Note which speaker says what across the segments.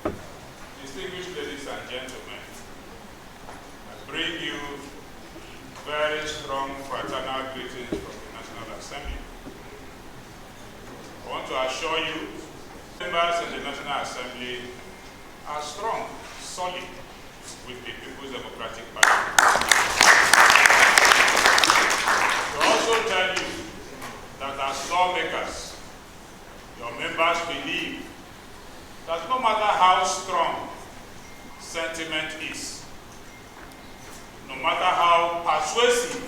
Speaker 1: Distinguished ladies and gentlemen, I bring you very strong fraternal greetings from the National Assembly. I want to assure you, members in the National Assembly are strong, solid with the People's Democratic Party. To also tell you that as lawmakers, your members believe that no matter how strong sentiment is, no matter how persuasive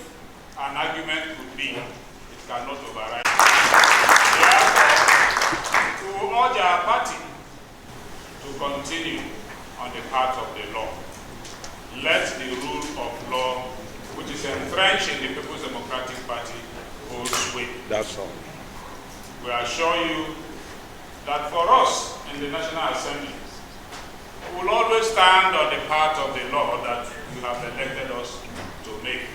Speaker 1: an argument could be, it cannot override. Therefore, to urge our party to continue on the path of the law. Let the rule of law, which is entrenched in the People's Democratic Party, hold sway.
Speaker 2: That's all.
Speaker 1: We assure you that for us in the National Assembly, we will always stand on the path of the law that you have elected us to make.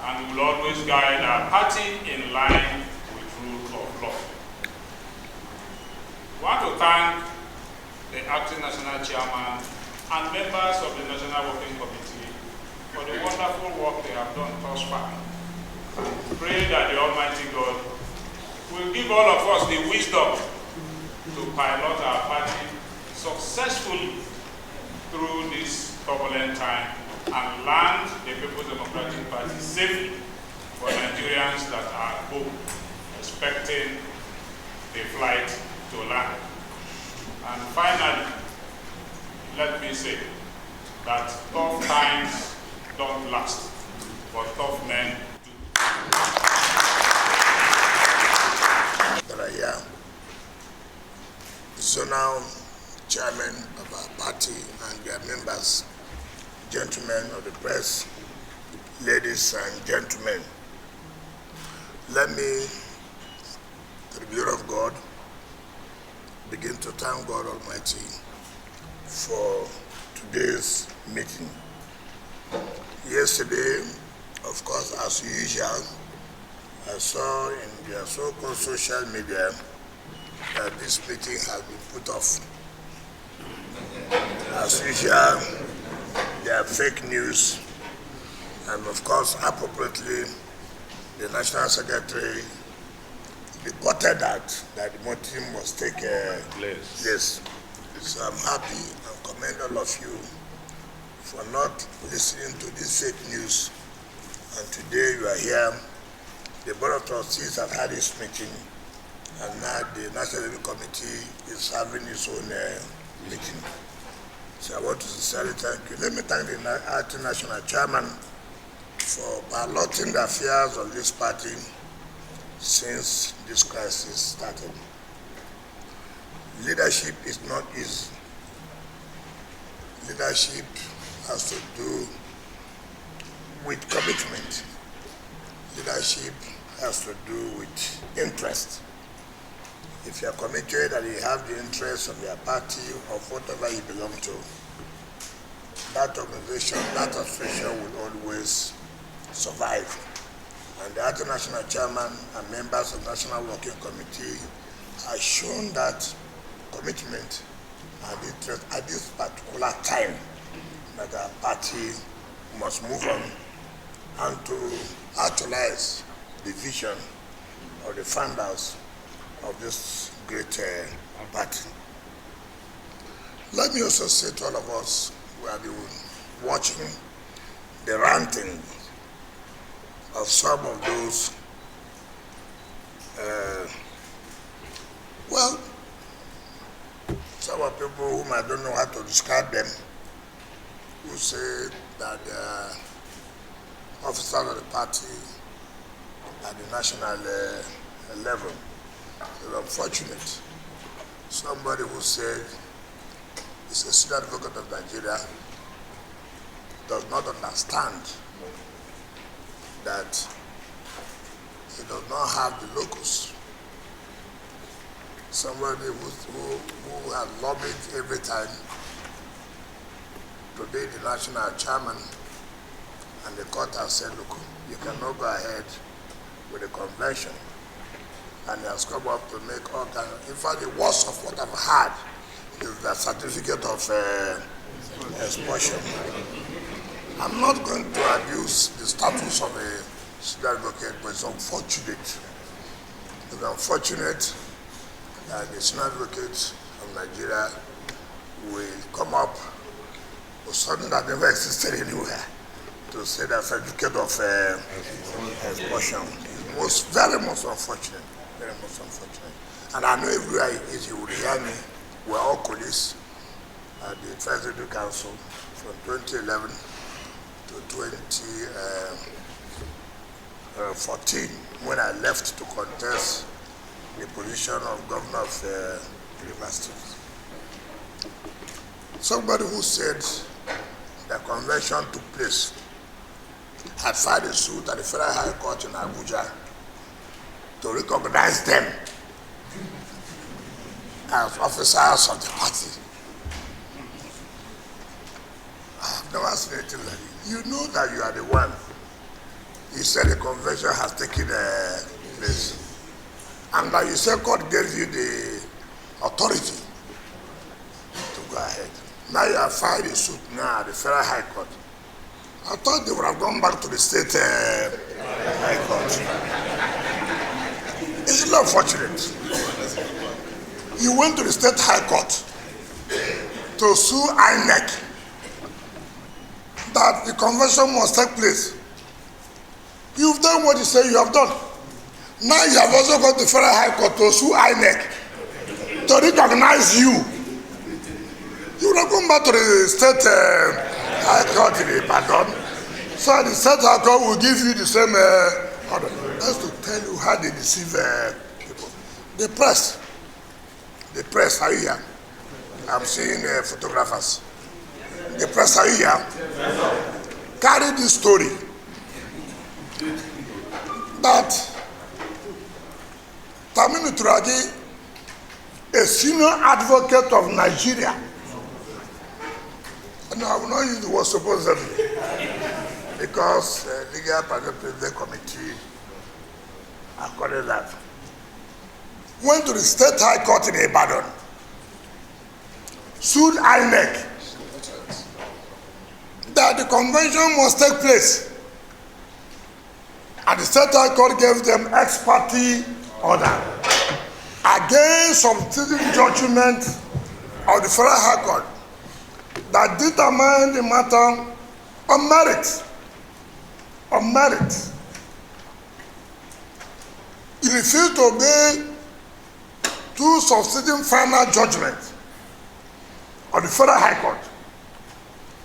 Speaker 1: And we will always guide our party in line with rule of law. I want to thank the acting national chairman and members of the National Working Committee for the wonderful work they have done thus far. Pray that the Almighty God will give all of us the wisdom to pilot our party successfully through this turbulent time and land the People's Democratic Party safely for Nigerians that are home expecting the flight to land. And finally, let me say that tough times don't last, but tough men do.
Speaker 3: That I am zonal chairman of our party and their members, gentlemen of the press, ladies and gentlemen. Let me, to the glory of God, begin to thank God Almighty for today's meeting. Yesterday, of course, as usual, I saw in their so-called social media that this meeting has been put off. As usual, there are fake news, and of course, appropriately, the National Secretary reported that the meeting must take place. So I'm happy and commend all of you for not listening to this fake news. And today you are here. The Board of Trustees have had its meeting, and now the National Review Committee is having its own meeting. So I want to sincerely thank you. Let me thank the acting national chairman for piloting the affairs of this party since this crisis started. Leadership is not easy. Leadership has to do with commitment. Leadership has to do with interest. If you are committed and you have the interest of your party or whatever you belong to, that organization, that association will always survive. And the acting national chairman and members of the National Working Committee have shown that commitment and interest at this particular time that our party must move on and to actualize the vision of the founders of this great party. Let me also say to all of us who have been watching the ranting of some of those, some of people whom I don't know how to describe them, who say that officers of the party at the national level. It's unfortunate. Somebody who said he's a senior advocate of Nigeria does not understand that he does not have the locus. Somebody who has lobbied every time to be the national chairman, and the court has said, look, you cannot go ahead with the convention. And he has come up to make all kinds of, in fact, the worst of what I've heard is the certificate of expulsion. I'm not going to abuse the status of a senior advocate, but it's unfortunate. It's unfortunate that the senior advocates of Nigeria will come up with something that never existed anywhere to say that certificate of expulsion. It's very most unfortunate. Very most unfortunate. And I know everywhere if you would hear me, we're all colleagues at the First Executive Council from 2011 to 2014 when I left to contest the position of governor of university. Somebody who said the convention took place had filed a suit at the Federal High Court in Abuja to recognize them as officers of the party. I have never seen anything like it. You know that you are the one. You said the convention has taken place. And that you said court gave you the authority to go ahead. Now you have filed a suit now at the Federal High Court. I thought they would have gone back to the state High Court. It's not unfortunate. You went to the state High Court to sue INEC that the convention must take place. You've done what you say you have done. Now you have also gone to the Federal High Court to sue INEC to recognize you. You would have gone back to the state High Court in Ibadan. So the state High Court will give you the same order. That's to tell you how they deceive people. The press, are you here? I'm seeing photographers. The press, are you here? Carry this story that Akpoti-Uduaghan, a senior advocate of Nigeria, no, I will not use the word supposedly, because legal president committee accorded that, went to the state high court in Ibadan, sued INEC that the convention must take place, and the state high court gave them ex parte order against some judgment of the Federal High Court that determined the matter on merit. On merit. He refused to obey two substituting final judgments of the Federal High Court.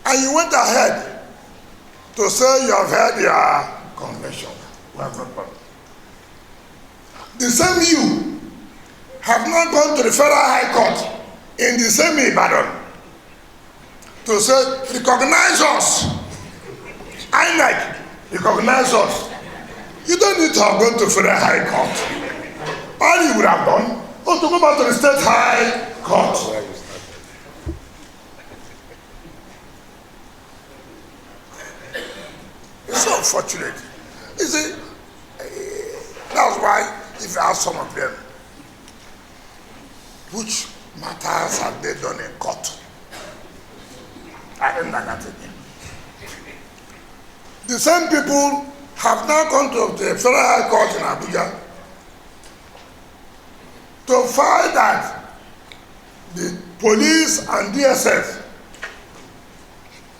Speaker 3: And you went ahead to say you have heard your convention. The same you have not gone to the Federal High Court in the same Ibadan to say, recognize us. INEC, recognize us. You don't need to have gone to Federal High Court. All you would have done was to go back to the State High Court. It's so unfortunate. You see, that's why if you ask some of them, which matters have they done in court? I end that again. The same people have now gone to the Federal High Court in Abuja to find that the police and DSS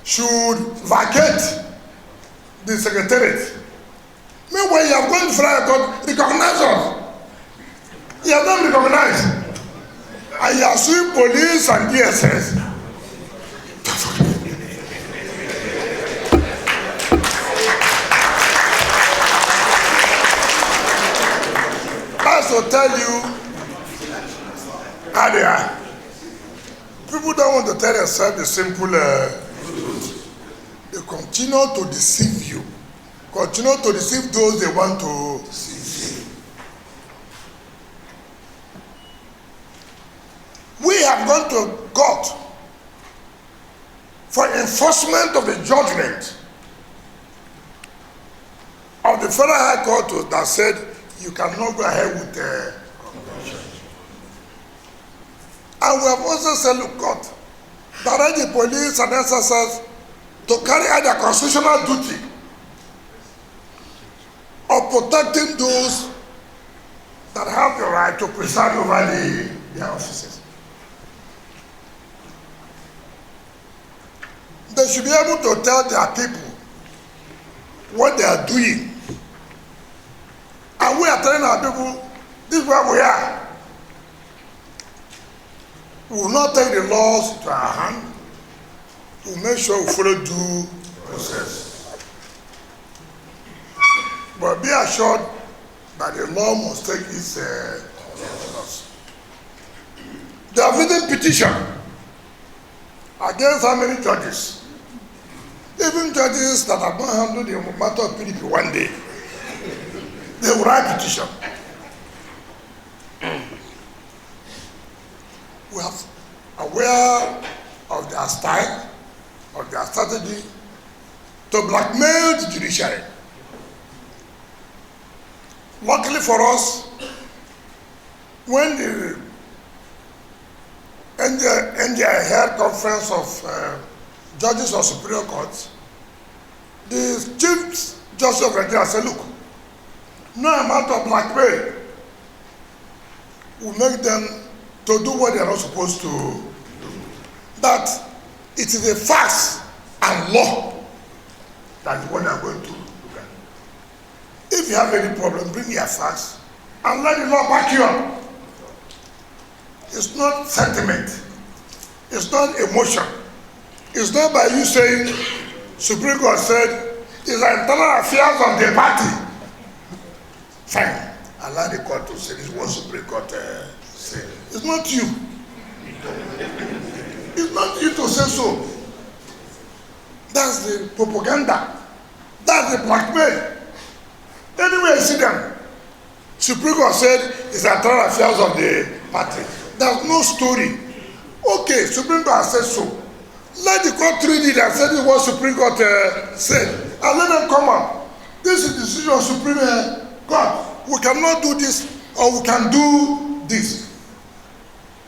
Speaker 3: should vacate the secretariat. Meanwhile, you have gone to Federal High Court, recognize us. You have not recognized. And you are suing police and DSS. That's to tell you how they are. People don't want to tell themselves the simple truth. They continue to deceive you. Continue to deceive those they want to deceive. We have gone to court for enforcement of the judgment of the Federal High Court that said you cannot go ahead with the convention. And we have also said, look, God, direct the police and SSS to carry out their constitutional duty of protecting those that have the right to preside over their offices. They should be able to tell their people what they are doing. And we are telling our people, this is where we are. We will not take the laws into our hand. We will make sure we follow due process. But be assured that the law must take its course. They have written petition against how many judges? Even judges that have not handled the matter of PDP one day, they will write petition. We are aware of their style, of their strategy to blackmail the judiciary. Luckily for us, when the NDI held conference of judges of Superior Court, the Chief Justice of Nigeria said, look, no amount of blackmail will make them to do what they are not supposed to do. That it is a facts and law that is what they are going to look at. If you have any problem, bring your facts and let the law back you up. It's not sentiment. It's not emotion. It's not by you saying, Supreme Court said, it's the internal affairs of the party. Fine. Allow the court to say this is what Supreme Court said. It's not you. It's not you to say so. That's the propaganda. That's the blackmail. Anyway, you see them. Supreme Court said it's the internal affairs of the party. There's no story. Okay, Supreme Court said so. Let the court read it and say this is what Supreme Court said. And let them come up. This is the decision of Supreme Court. We cannot do this or we can do this.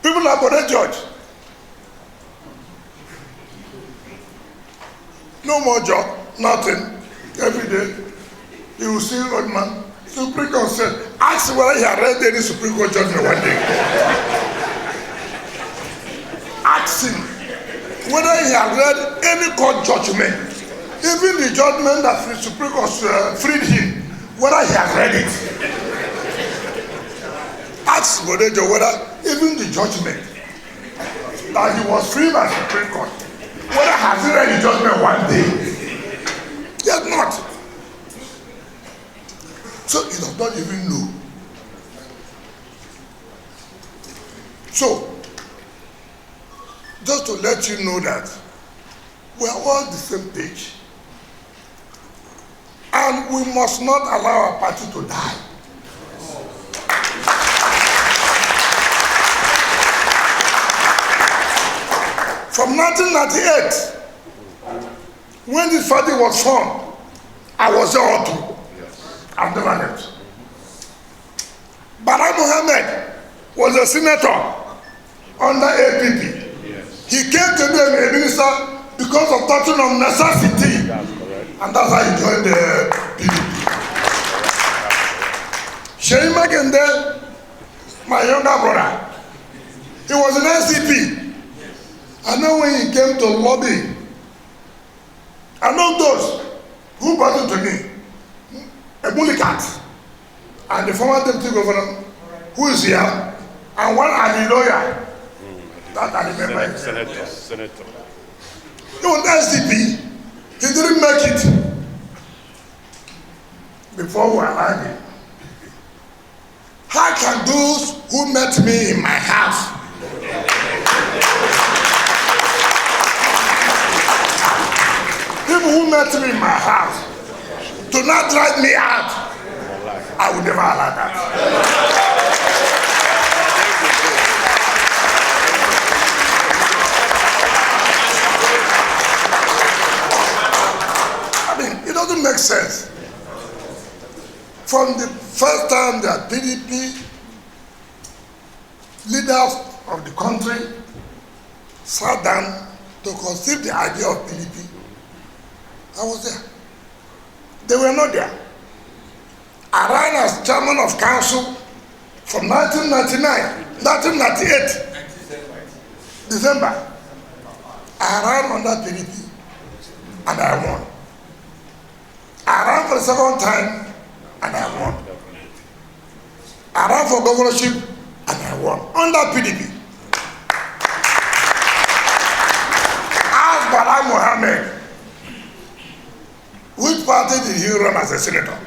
Speaker 3: People are going to judge. No more job, nothing. Every day, you will see old man. Supreme Court said, ask whether he had read any Supreme Court judgment one day. Ask him whether he had read any court judgment, even the judgment that the Supreme Court freed him, whether he has read it. Ask Bodejo whether even the judgment that he was freed by the Supreme Court, whether has he read the judgment one day. He has not. So he does not even know. So, just to let you know that we are all the same page, and we must not allow our party to die. From 1998, when this party was formed, I was there all through. I've never left. Bala Mohammed was a senator under APP. He came to be a minister because of doctrine of necessity. That's correct. And that's how he joined the PDP. Sheyi Makinde, my younger brother, he was an NCP. I know when he came to lobby, among those who brought him to me, a bully cat, and the former deputy governor, who is here, and one are the lawyer. That I remember. Senator. He was SDP. He didn't make it before we allowed him. How can those who met me in my house people who met me in my house do not drive me out? I would never allow that. It doesn't make sense. From the first time that PDP leaders of the country sat down to conceive the idea of PDP. I was there. They were not there. I ran as chairman of council from 1998, December. I ran under PDP and I won. I ran for the second time and I won. I ran for governorship and I won under PDP. Ask Bala Mohammed, which party did he run as a senator?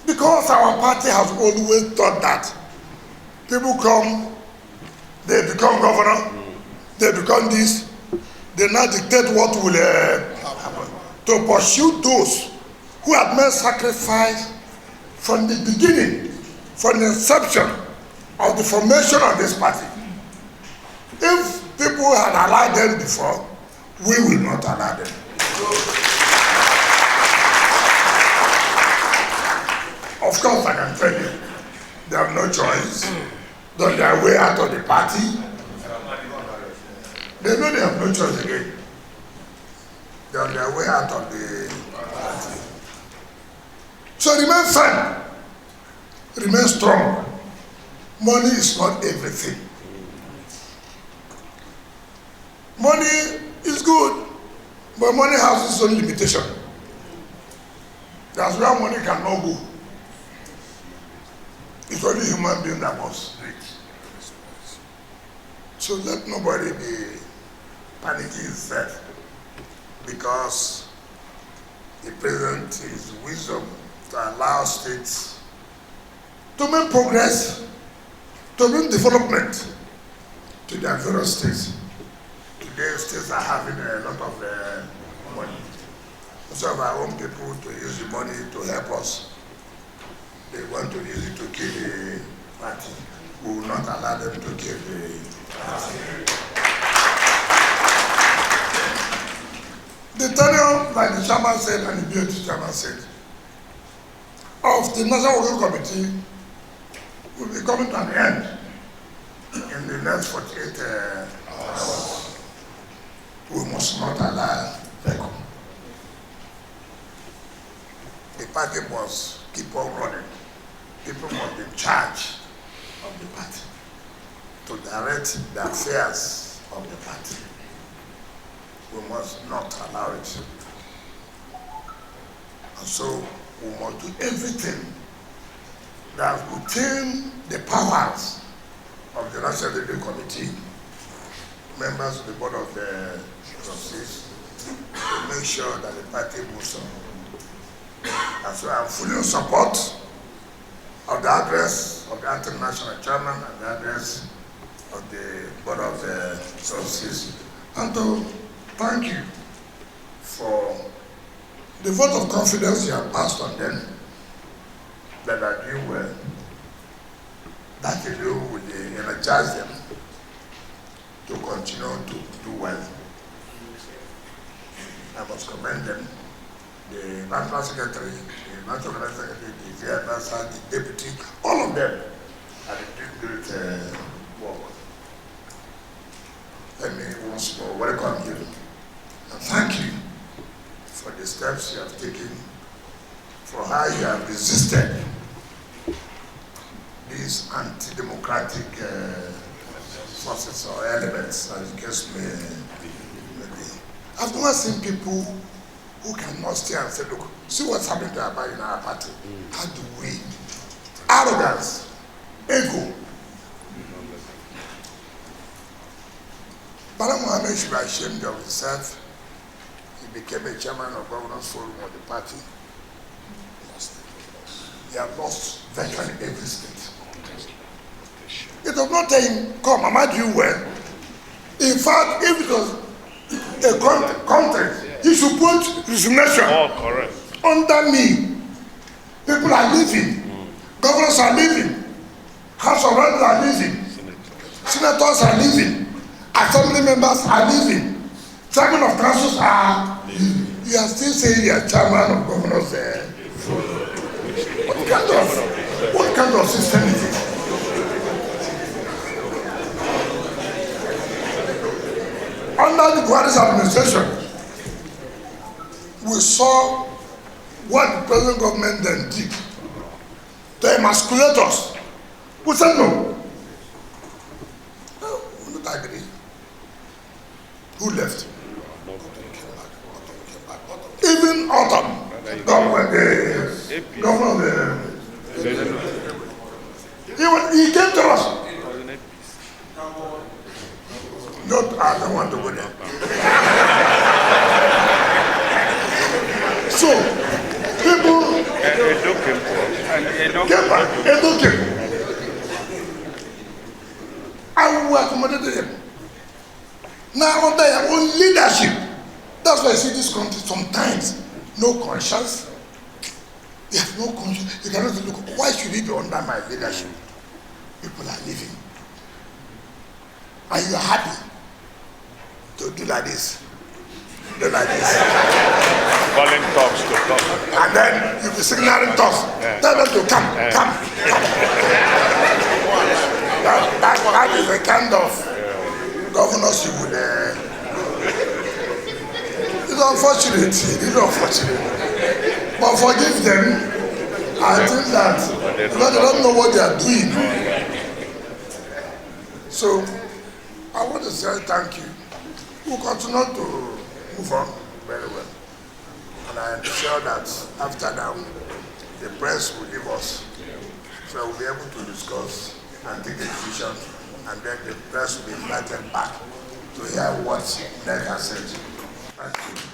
Speaker 3: Because our party has always thought that people come, they become governor, they become this, they now dictate what will happen. To pursue those who have made sacrifice from the beginning, from the inception of the formation of this party. If people had allowed them before, we will not allow them. Of course, I can tell you, they have no choice. They're on their way out of the party. They know they have no choice again. They're on their way out of the party. So remain firm. Remain strong. Money is not everything. Money is good, but money has its own limitation. That's where money cannot go. It's only human being that must reach. So let nobody be panicking himself because the president is wisdom to allow states to make progress, to bring development to their various states. Today, states are having a lot of money. Some of our own people to use the money to help us. They want to use it to kill the party. We will not allow them to kill the party. The tenure, like the chairman said and the BOT chairman said, of the National Working Committee will be coming to an end in the next 48 hours. We must not allow vacuum. The party must keep on running. People must be in charge of the party to direct the affairs of the party. We must not allow it. And so we must do everything that within the powers of the National Working Committee, members of the Board of Trustees, to make sure that the party moves on. And so I'm fully in support of the address of the acting national chairman and the address of the Board of Trustees, and to thank you for the vote of confidence you have passed on them, that are doing well, that you will energize them to continue to do well. I must commend them, the National Secretary, the National Secretary, the Vice the Deputy, all of them are doing great work. Let me once more welcome you and thank you for the steps you have taken, for how you have resisted these anti-democratic forces or elements, as the case may be. I've never seen people who cannot stay and say, look, see what's happening to in our party. How do we? Arrogance, ego. Bala Mohammed should be ashamed of himself. He became a chairman of Governors Forum of the party. He has lost virtually every state. It does not tell him, come, am I doing well? In fact, if it was a content, he should put resignation under me. People are leaving. Governors are leaving. House of Reps are leaving. Senators are leaving. Assembly members are leaving. Chairman of councils are leaving. You are still saying you are chairman of governors there. What kind of system is it? under the Buhari's administration, we saw what the present government then did to emasculate us. We said no. No, we don't agree. Who left? Even Autumn, governor, he came to us. No, I don't want to go there. So, people came back, and we accommodated them. Now, under their own leadership, that's why I see this country sometimes, no conscience. You have no conscience. You cannot look, why should it be under my leadership? People are living. And you are happy to do like this. Do like this.
Speaker 2: Calling talks to come.
Speaker 3: And then you be signaling talks. Tell them to come. That is the kind of governors you would. It's unfortunate. It's unfortunate. But forgive them. I think that because they don't know what they are doing. So I want to say thank you. We'll continue to move on very well. And I am sure that after now, the press will leave us. So we'll be able to discuss and take a decision, and then the press will be invited back to hear what they have said. Thank you.